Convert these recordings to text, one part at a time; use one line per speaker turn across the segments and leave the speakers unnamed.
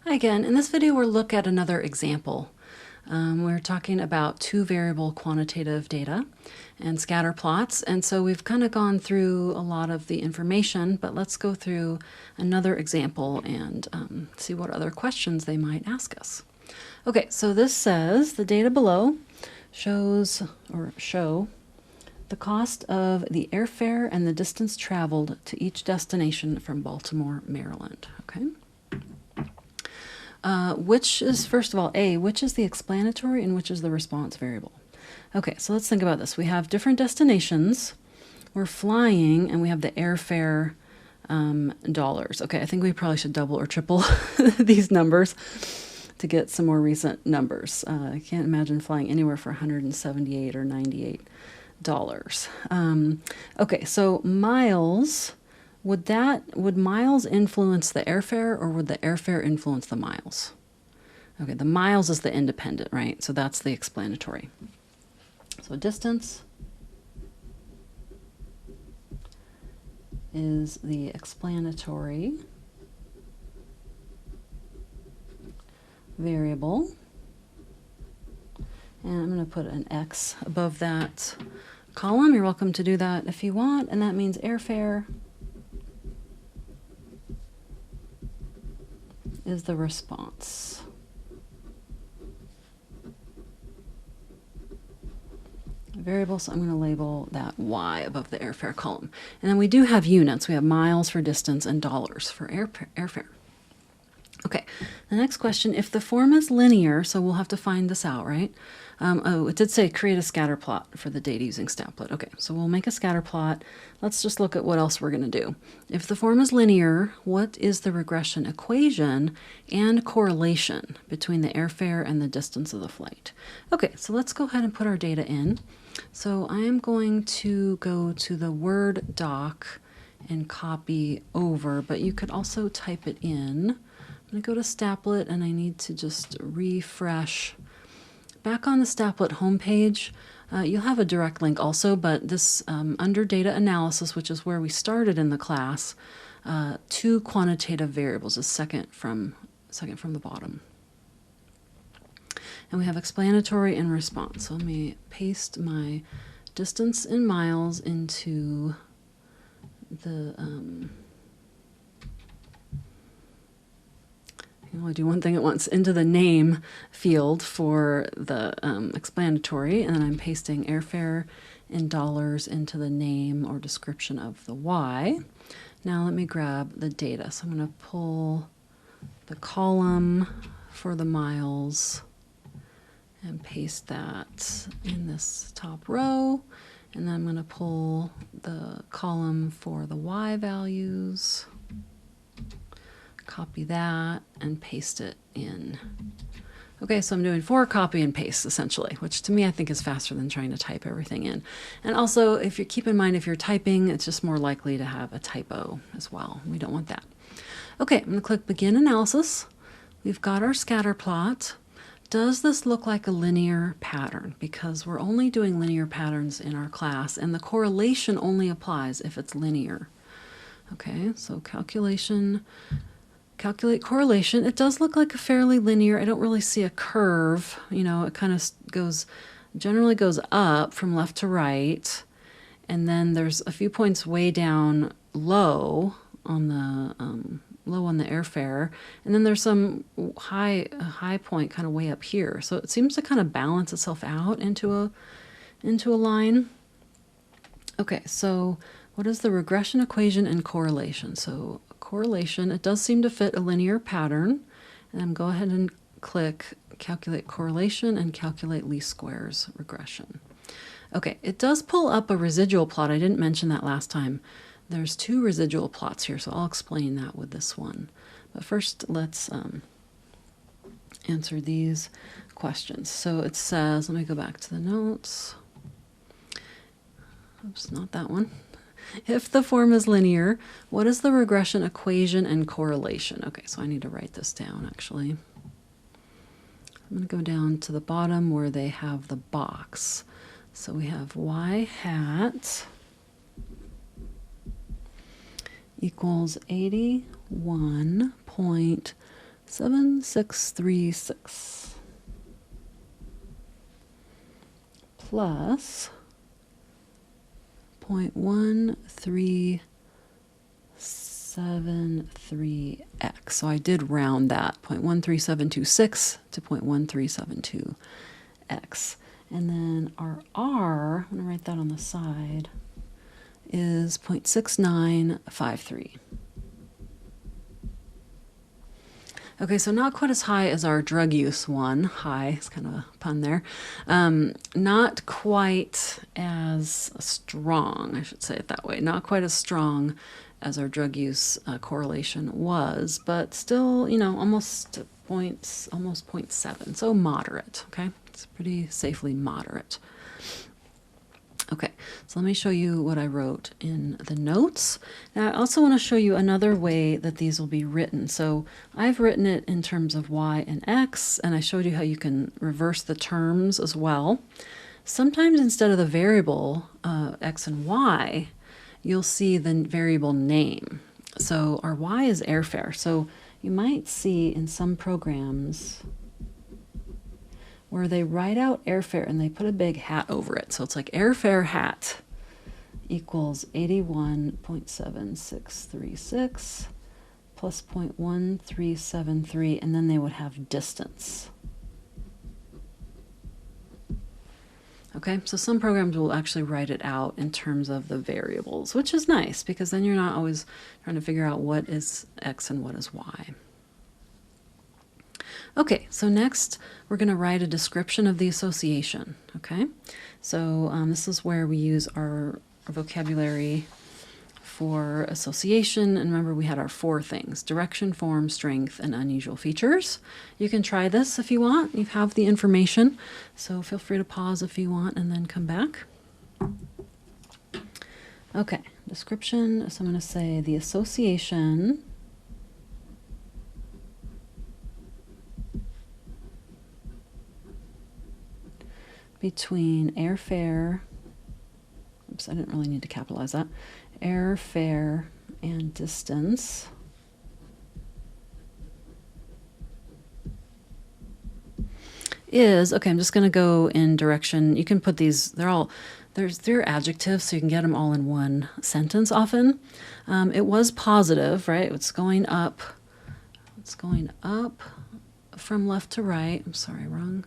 Hi again. In this video, we'll look at another example. We're talking about two variable quantitative data and scatter plots. And so we've kind of gone through a lot of the information, but let's go through another example and see what other questions they might ask us. Okay, so this says the data below show the cost of the airfare and the distance traveled to each destination from Baltimore, Maryland. Okay. Which is, first of all, which is the explanatory and which is the response variable? Okay, so let's think about this. We have different destinations. We're flying, and we have the airfare dollars. Okay, I think we probably should double or triple these numbers to get some more recent numbers. I can't imagine flying anywhere for $178 or $98. Okay, so miles. Would miles influence the airfare, or would the airfare influence the miles? Okay, the miles is the independent, right? So that's the explanatory. So distance is the explanatory variable. And I'm going to put an X above that column. You're welcome to do that if you want. And that means airfare is the response. Variable, so I'm going to label that Y above the airfare column. And then we do have units. We have miles for distance and dollars for airfare. Okay, the next question, if the form is linear, so we'll have to find this out, right? Oh, it did say create a scatter plot for the data using Statplet. Okay, so we'll make a scatter plot. Let's just look at what else we're going to do. If the form is linear, what is the regression equation and correlation between the airfare and the distance of the flight? Okay, so let's go ahead and put our data in. So I am going to go to the Word doc and copy over, but you could also type it in. I'm going to go to Statplet, and I need to just refresh. Back on the Statplet homepage, you'll have a direct link also, but this under data analysis, which is where we started in the class, two quantitative variables is second from the bottom. And we have explanatory and response. So let me paste my distance in miles into the I can only do one thing at once, into the name field for the explanatory, and then I'm pasting airfare in dollars into the name or description of the Y. Now let me grab the data. So I'm going to pull the column for the miles and paste that in this top row, and then I'm going to pull the column for the Y values. Copy that and paste it in. Okay, so I'm doing 4 copy and paste essentially, which to me I think is faster than trying to type everything in. And also, if you keep in mind, if you're typing, it's just more likely to have a typo as well. We don't want that. Okay, I'm going to click Begin Analysis. We've got our scatter plot. Does this look like a linear pattern? Because we're only doing linear patterns in our class, and the correlation only applies if it's linear. Okay, so calculate correlation. It does look like a fairly linear. I don't really see a curve. You know, it kind of generally goes up from left to right, and then there's a few points way down low on the airfare, and then there's some high point kind of way up here. So it seems to kind of balance itself out into a line. Okay, so what is the regression equation and correlation? So correlation, it does seem to fit a linear pattern, and I'm go ahead and click calculate correlation and calculate least squares regression. Okay, it does pull up a residual plot. I didn't mention that last time. There's 2 residual plots here, so I'll explain that with this one. But first, let's answer these questions. So it says, let me go back to the notes. Oops, not that one. If the form is linear, what is the regression equation and correlation? Okay, so I need to write this down actually. I'm going to go down to the bottom where they have the box. So we have y hat equals 81.3 7636 plus 0.1373x. So I did round that, 0.13726 to 0.1372x. And then our r, I'm going to write that on the side, is 0.6953. Okay, so not quite as high as our drug use one. High, it's kind of a pun there. Not quite as strong, I should say it that way. Not quite as strong as our drug use correlation was, but still, you know, almost 0.7. So moderate, okay? It's pretty safely moderate. Okay, so let me show you what I wrote in the notes. Now I also want to show you another way that these will be written. So I've written it in terms of y and x, and I showed you how you can reverse the terms as well. Sometimes instead of the variable x and y, you'll see the variable name. So our y is airfare. So you might see in some programs where they write out airfare and they put a big hat over it. So it's like airfare hat equals 81.7636 plus 0.1373, and then they would have distance. Okay, so some programs will actually write it out in terms of the variables, which is nice because then you're not always trying to figure out what is x and what is y. Okay, so next we're going to write a description of the association. Okay, so this is where we use our vocabulary for association. And remember, we had our 4 things: direction, form, strength, and unusual features. You can try this if you want. You have the information, so feel free to pause if you want and then come back. Okay, description. So I'm going to say the association between airfare, oops, I didn't really need to capitalize that, airfare and distance is, okay, I'm just going to go in direction. You can put these, they're adjectives, so you can get them all in one sentence often. It was positive, right? It's going up from left to right. I'm sorry, wrong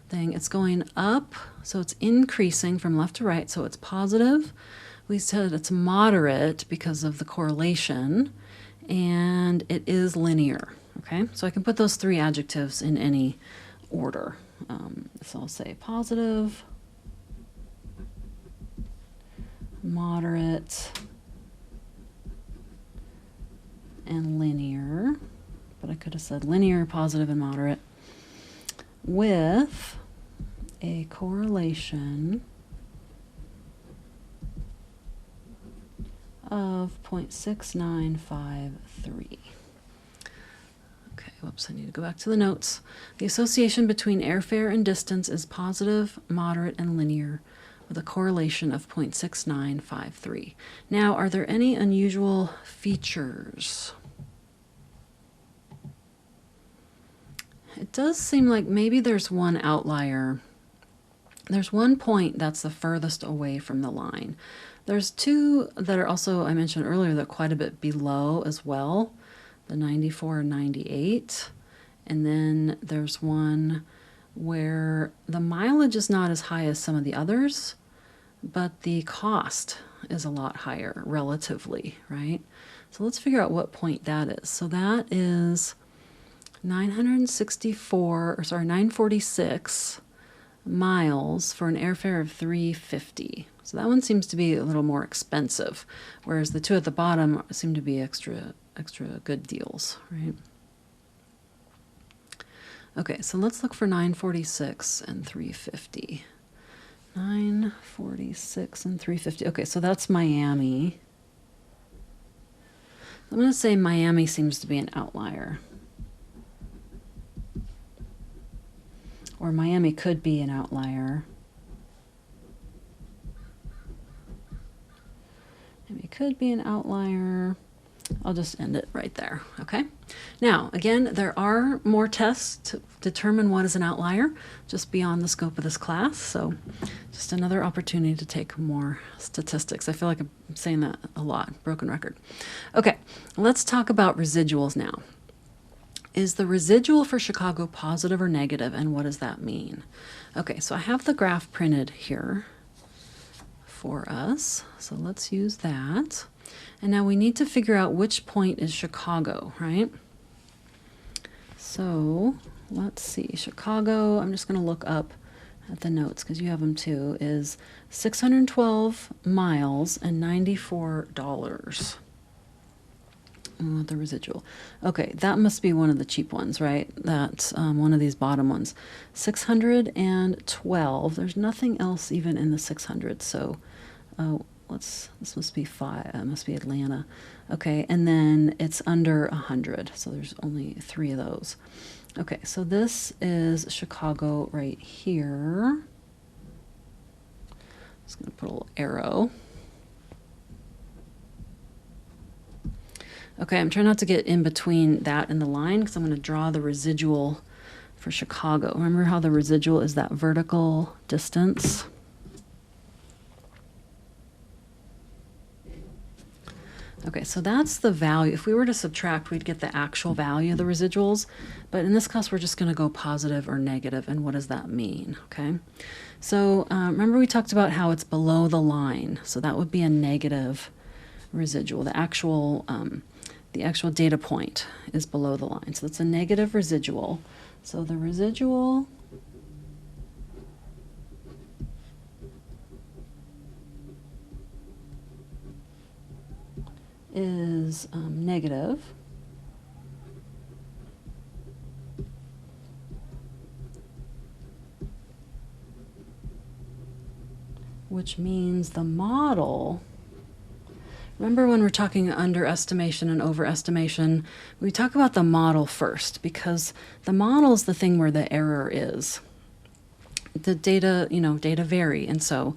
thing. It's going up, so it's increasing from left to right, so it's positive. We said it's moderate because of the correlation, and it is linear. Okay, so I can put those 3 adjectives in any order. So I'll say positive, moderate, and linear, but I could have said linear, positive, and moderate, with a correlation of 0.6953. Okay, whoops, I need to go back to the notes. The association between airfare and distance is positive, moderate, and linear with a correlation of 0.6953. Now, are there any unusual features? It does seem like maybe there's one outlier. There's one point that's the furthest away from the line. There's 2 that are also, I mentioned earlier, that are quite a bit below as well, the 94 and 98. And then there's one where the mileage is not as high as some of the others, but the cost is a lot higher relatively, right? So let's figure out what point that is. So that is 946 miles for an airfare of $350. So that one seems to be a little more expensive, whereas the 2 at the bottom seem to be extra good deals, right? Okay, so let's look for 946 and 350. 946 and 350. Okay, so that's Miami. I'm going to say Miami seems to be an outlier. Or Miami could be an outlier. Maybe it could be an outlier. I'll just end it right there, okay? Now, again, there are more tests to determine what is an outlier, just beyond the scope of this class, so just another opportunity to take more statistics. I feel like I'm saying that a lot, broken record. Okay, let's talk about residuals now. Is the residual for Chicago positive or negative, and what does that mean? Okay, so I have the graph printed here for us, so let's use that. And now we need to figure out which point is Chicago, right? So let's see, Chicago, I'm just going to look up at the notes because you have them too, is 612 miles and $94. The residual. Okay, that must be one of the cheap ones, right? That's one of these bottom ones. 612, there's nothing else even in the 600, so this must be 5, it must be Atlanta. Okay, and then it's under 100, so there's only 3 of those. Okay, so this is Chicago right here. Just gonna put a little arrow. Okay, I'm trying not to get in between that and the line because I'm going to draw the residual for Chicago. Remember how the residual is that vertical distance? Okay, so that's the value. If we were to subtract, we'd get the actual value of the residuals. But in this class, we're just going to go positive or negative. And what does that mean? Okay, so remember we talked about how it's below the line. So that would be a negative residual. The actual data point is below the line. So it's a negative residual. So the residual is negative. Which means the model, remember when we're talking underestimation and overestimation, we talk about the model first because the model is the thing where the error is. The data, data vary, and so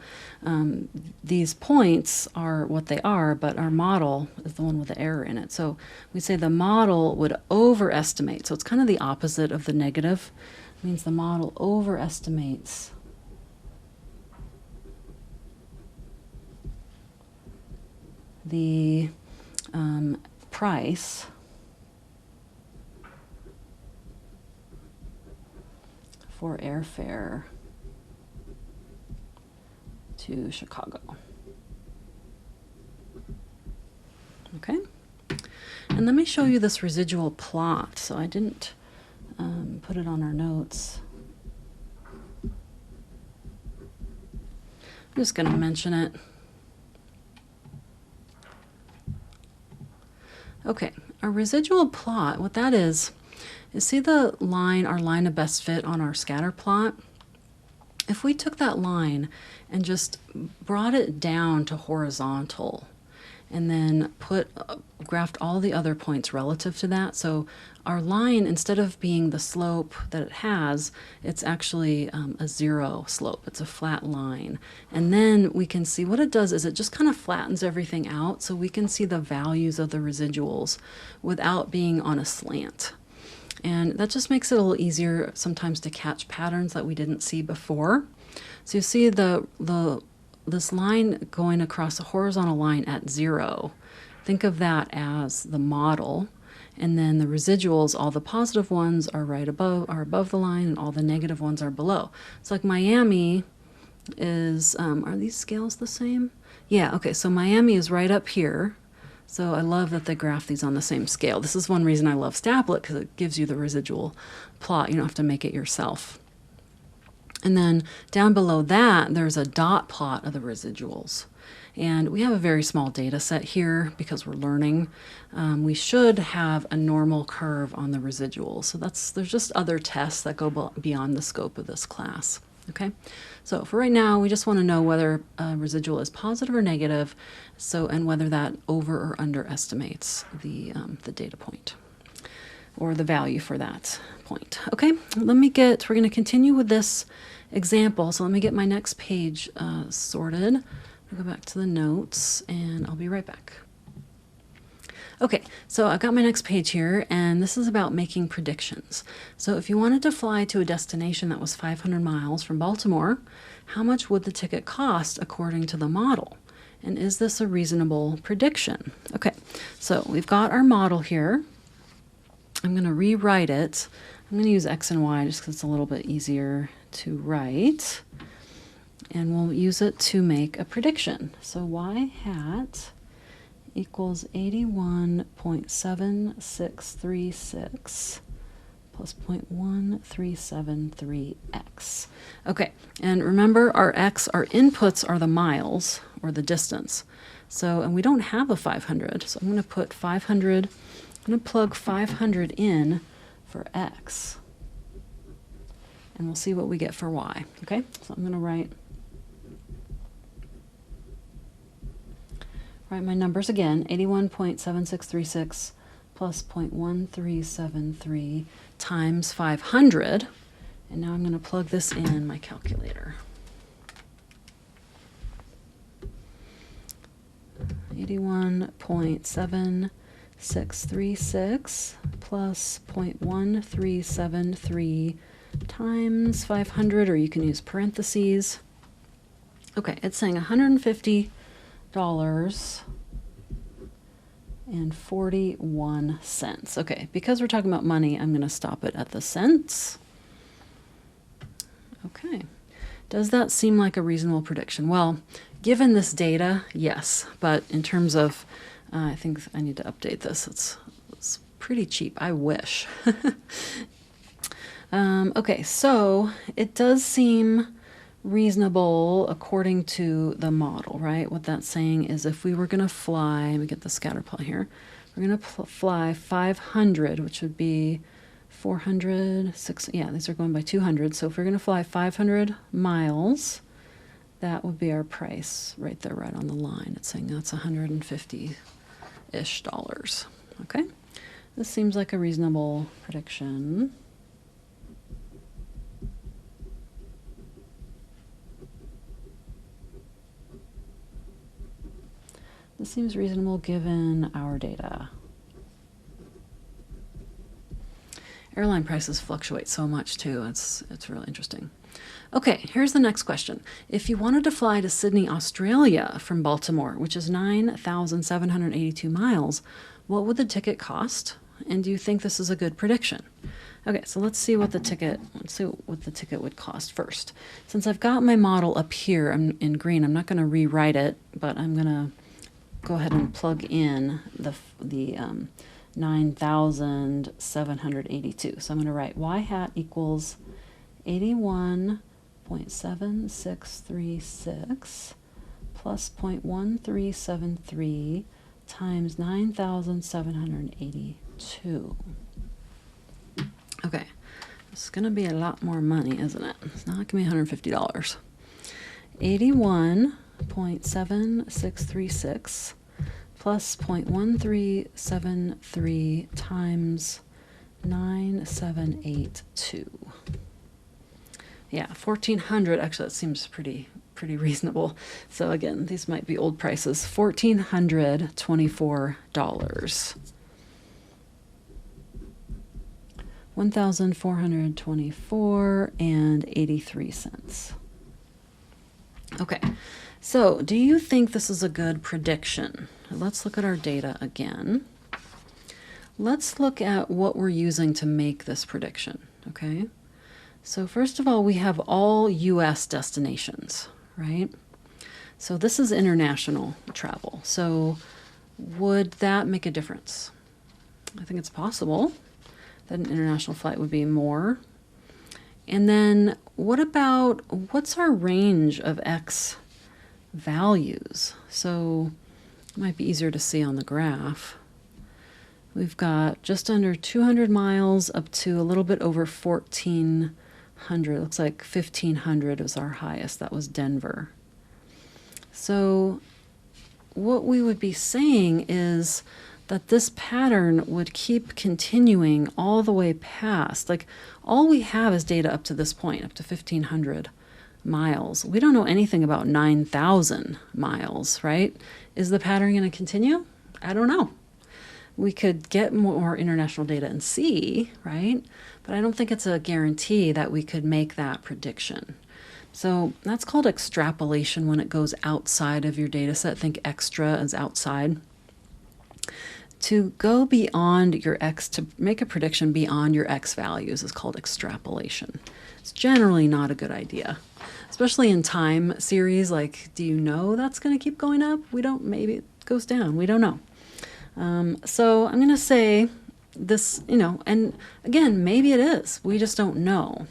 these points are what they are, but our model is the one with the error in it. So we say the model would overestimate. So it's kind of the opposite of the negative. It means the model overestimates the price for airfare to Chicago. Okay, and let me show you this residual plot. So I didn't put it on our notes. I'm just going to mention it. Okay, a residual plot, what that is see the line, our line of best fit on our scatter plot? If we took that line and just brought it down to horizontal and then graphed all the other points relative to that, so our line, instead of being the slope that it has, it's actually a 0 slope. It's a flat line. And then we can see what it does is it just kind of flattens everything out so we can see the values of the residuals without being on a slant. And that just makes it a little easier sometimes to catch patterns that we didn't see before. So you see this line going across a horizontal line at 0. Think of that as the model. And then the residuals, all the positive ones are above the line, and all the negative ones are below. It's like Miami is, are these scales the same? Yeah, okay, so Miami is right up here. So I love that they graph these on the same scale. This is one reason I love Staplet, because it gives you the residual plot. You don't have to make it yourself. And then down below that, there's a dot plot of the residuals. And we have a very small data set here because we're learning. We should have a normal curve on the residuals. So there's just other tests that go beyond the scope of this class. Okay, so for right now, we just want to know whether a residual is positive or negative, and whether that over or underestimates the data point or the value for that point. Okay, we're going to continue with this example. So let me get my next page sorted. I'll go back to the notes and I'll be right back. Okay, so I've got my next page here, and this is about making predictions. So if you wanted to fly to a destination that was 500 miles from Baltimore, how much would the ticket cost according to the model? And is this a reasonable prediction? Okay, so we've got our model here. I'm going to rewrite it. I'm going to use X and Y just because it's a little bit easier to write. And we'll use it to make a prediction. So y hat equals 81.7636 plus 0.1373x. Okay, and remember our x, our inputs are the miles or the distance. So, and we don't have a 500, so I'm going to put 500, I'm going to plug 500 in for x. And we'll see what we get for y. Okay, so I'm going to write my numbers again, 81.7636 plus 0.1373 times 500. And now I'm going to plug this in my calculator. 81.7636 plus 0.1373 times 500, or you can use parentheses. Okay, it's saying $150 and 41 cents. Okay, because we're talking about money, I'm going to stop it at the cents. Okay, does that seem like a reasonable prediction? Well, given this data, yes, but in terms of, I think I need to update this. It's pretty cheap. I wish. Okay, so it does seem reasonable according to the model, right? What that's saying is if we were going to fly, let me get the scatter plot here. We're going to fly 500, which would be 400, 6, yeah, these are going by 200. So if we're going to fly 500 miles, that would be our price right there, right on the line. It's saying that's $150-ish. Okay, this seems like a reasonable prediction. This seems reasonable given our data. Airline prices fluctuate so much too. It's really interesting. Okay, here's the next question. If you wanted to fly to Sydney, Australia from Baltimore, which is 9,782 miles, what would the ticket cost? And do you think this is a good prediction? Okay, so let's see what the ticket would cost first. Since I've got my model up here in green, I'm not going to rewrite it, but I'm going to go ahead and plug in the 9,782. So I'm going to write y hat equals 81.7636 plus 0.1373 times 9,782. Okay, this is going to be a lot more money, isn't it? It's not going to be $150. 81.7636 plus 0.1373 times 9,782. Yeah, 1,400. Actually, that seems pretty reasonable. So again, these might be old prices. $1,424. $1,424.83. Okay, so do you think this is a good prediction? Let's look at our data again. Let's look at what we're using to make this prediction, okay? So first of all, we have all U.S. destinations, right? So this is international travel. So would that make a difference? I think it's possible that an international flight would be more. And then what's our range of X values? So it might be easier to see on the graph. We've got just under 200 miles up to a little bit over 1,400. Looks like 1,500 was our highest. That was Denver. So what we would be saying is that this pattern would keep continuing all the way past. Like, all we have is data up to this point, up to 1,500 miles. We don't know anything about 9,000 miles, right? Is the pattern going to continue? I don't know. We could get more international data and see, right? But I don't think it's a guarantee that we could make that prediction. So that's called extrapolation when it goes outside of your data set. Think extra as outside. To go beyond your X, to make a prediction beyond your X values is called extrapolation. It's generally not a good idea, especially in time series. Like, do you know that's going to keep going up? We don't, maybe it goes down. We don't know. So I'm going to say this, and again, maybe it is. We just don't know.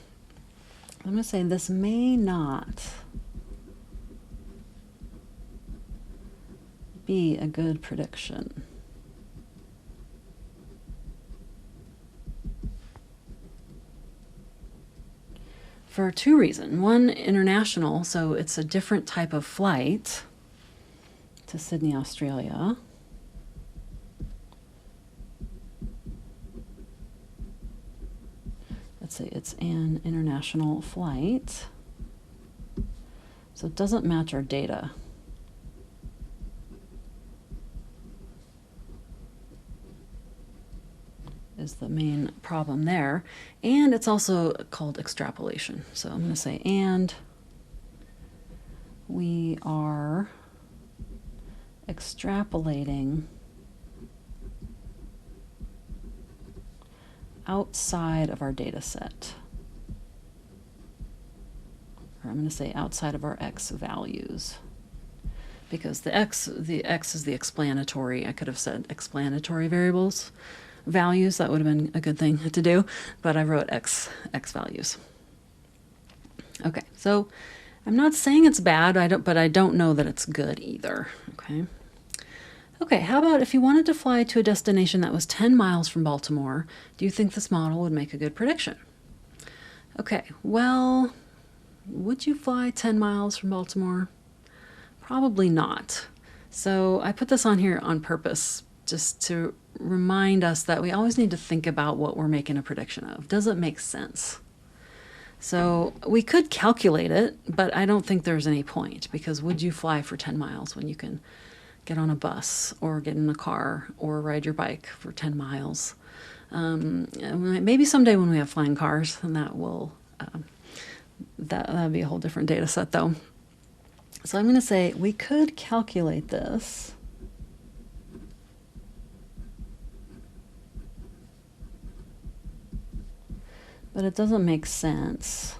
I'm going to say this may not be a good prediction. For two reasons. One, international, so it's a different type of flight to Sydney, Australia. Let's say it's an international flight. So it doesn't match our data. Is the main problem there. And it's also called extrapolation. So I'm going to say, and we are extrapolating outside of our data set. Or I'm going to say outside of our X values. Because the X is the explanatory. I could have said explanatory variables. Values, that would have been a good thing to do, but I wrote X values. Okay, so I'm not saying it's bad, but I don't know that it's good either. Okay, how about if you wanted to fly to a destination that was 10 miles from Baltimore, do you think this model would make a good prediction? Okay, well, would you fly 10 miles from Baltimore? Probably not. So I put this on here on purpose, just to remind us that we always need to think about what we're making a prediction of. Does it make sense? So we could calculate it, but I don't think there's any point, because would you fly for 10 miles when you can get on a bus or get in a car or ride your bike for 10 miles? Maybe someday when we have flying cars, and that will, that'll be a whole different data set though. So I'm going to say we could calculate this. But it doesn't make sense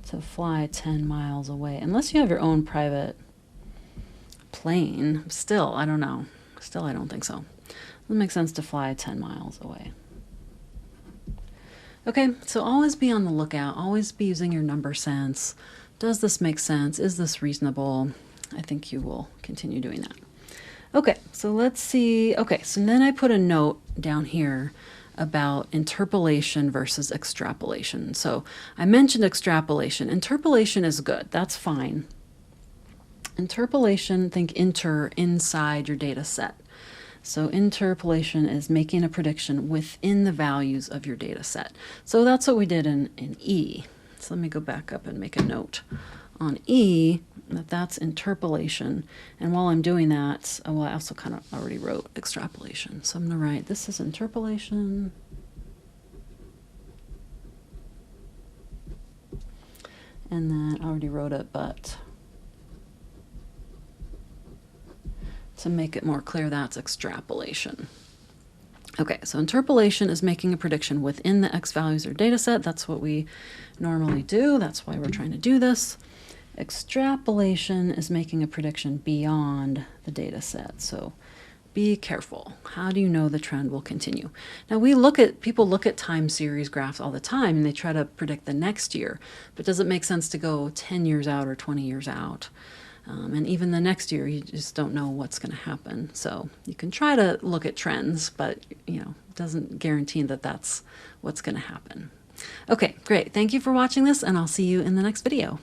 to fly 10 miles away, unless you have your own private plane. Still, I don't know. Still, I don't think so. It doesn't make sense to fly 10 miles away. Okay, so always be on the lookout. Always be using your number sense. Does this make sense? Is this reasonable? I think you will continue doing that. Okay, so let's see. Okay, so then I put a note down here about interpolation versus extrapolation. So I mentioned extrapolation. Interpolation is good. That's fine. Interpolation, think inside your data set. So interpolation is making a prediction within the values of your data set. So that's what we did in E. So let me go back up and make a note on E, that's interpolation. And while I'm doing that, well, I also kind of already wrote extrapolation. So I'm going to write, this is interpolation. And then I already wrote it, but to make it more clear, that's extrapolation. Okay, so interpolation is making a prediction within the X values or data set. That's what we normally do. That's why we're trying to do this. Extrapolation is making a prediction beyond the data set. So be careful. How do you know the trend will continue? Now people look at time series graphs all the time and they try to predict the next year, but does it make sense to go 10 years out or 20 years out? And even the next year, you just don't know what's going to happen. So you can try to look at trends, but it doesn't guarantee that that's what's going to happen. Okay, great. Thank you for watching this, and I'll see you in the next video.